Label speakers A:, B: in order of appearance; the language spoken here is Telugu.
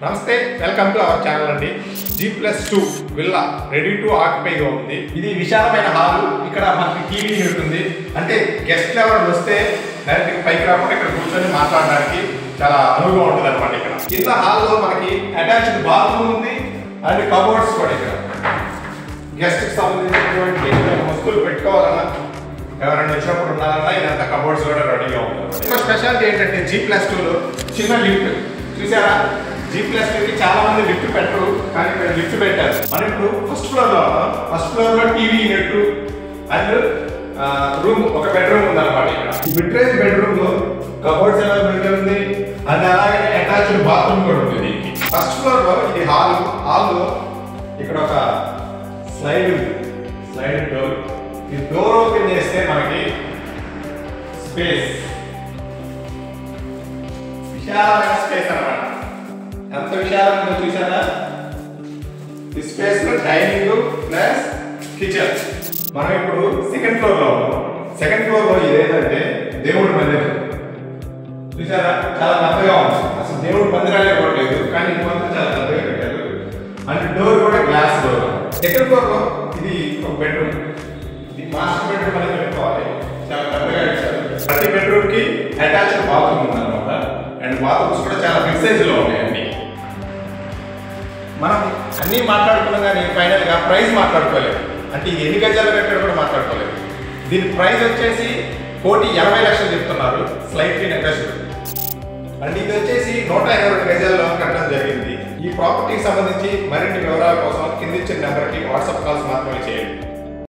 A: నమస్తే, వెల్కమ్ టు అవర్ ఛానల్ అండి. G+2 విల్లా రెడీ టు ఆక్యుపైగా ఉంది. ఇది విశాలమైన హాల్. ఇక్కడ మనకి టీవీ ఉంటుంది. అంటే గెస్ట్లు ఎవరు వస్తే డైరెక్ట్ పైకి రాకుండా ఇక్కడ కూర్చొని మాట్లాడడానికి చాలా అనువుగా ఉంటుంది అనమాట. ఇక్కడ కింద హాల్లో మనకి అటాచ్డ్ బాత్రూమ్ ఉంది అండ్ కబోర్డ్స్ కూడా ఇక్కడ గెస్ట్కి సంబంధించినటువంటి వస్తువులు పెట్టుకోవాలన్నా ఎవరైనా వచ్చినప్పుడు ఉండాలన్నా ఇదంతా కబోర్డ్స్ కూడా రెడీగా ఉంటుంది. ఇంకా స్పెషాలిటీ ఏంటంటే G+2లో చిన్న లిఫ్ట్ చూసారా? G+2కి చాలా మంది లిఫ్ట్ పెట్టరు, కానీ ఇక్కడ లిఫ్ట్ పెట్టారు. మనం ఇప్పుడు ఫస్ట్ ఫ్లోర్ లో టీవీ యూనిట్ అండ్ రూమ్, ఒక బెడ్రూమ్ ఉందన్నమాట. ఇక్కడ మిడ్ రేంజ్ బెడ్రూమ్ లో కబోర్డ్స్ అవైలబిలిటీ ఉంది అండ్ అలాగే అటాచ్డ్ బాత్రూమ్ కూడా ఉంది దీనికి. ఫస్ట్ ఫ్లోర్ లో ఇది హాల్లో ఇక్కడ ఒక స్లైడ్ డోర్. ఈ డోర్ ఓపెన్ చేస్తే మనకి స్పేస్, విశాలమైన స్పేస్ అన్నమాట. ఎంత విశాలంగా చూసారా? ఈ స్పేస్ లో డైనింగ్ ప్లస్ కిచెన్. మనం ఇప్పుడు సెకండ్ ఫ్లోర్ లో ఉన్నాం. సెకండ్ ఫ్లోర్ లో ఇదేంటంటే దేవుడి మందిరం చూసారా? చాలా పెద్దగా ఉంది. అసలు దేవుడి మందిరాలే కూడా లేదు, కానీ ఇది మాత్రం చాలా పెద్దగా పెట్టారు. అండ్ డోర్ కూడా గ్లాస్ డోర్. సెకండ్ ఫ్లోర్ లో ఇది ఒక బెడ్రూమ్. ఇది మాస్టర్ బెడ్రూమ్ అనేది పెట్టుకోవాలి, చాలా పెద్దగా ఇచ్చారు. ప్రతి బెడ్రూమ్ కి అటాచ్డ్ బాత్రూమ్ ఉందన్నమాట. అండ్ బాత్రూమ్స్ కూడా చాలా బిగ్ సైజ్ లో ఉన్నాయండి. మనం అన్నీ మాట్లాడుకున్నాం, కానీ ఫైనల్గా ప్రైస్ మాట్లాడుకోలేదు. అంటే ఇది ఎన్ని గజాలు కట్టారు కూడా మాట్లాడుకోలేదు. దీని ప్రైస్ వచ్చేసి 1,80,00,000 చెప్తున్నారు, స్లైట్లీ నెగోషియబుల్. అండ్ ఇది వచ్చేసి 122 గజాల్లో కట్టడం జరిగింది. ఈ ప్రాపర్టీకి సంబంధించి మరిన్ని వివరాల కోసం కింద ఇచ్చిన నెంబర్కి వాట్సాప్ కాల్స్ మాత్రమే చేయండి.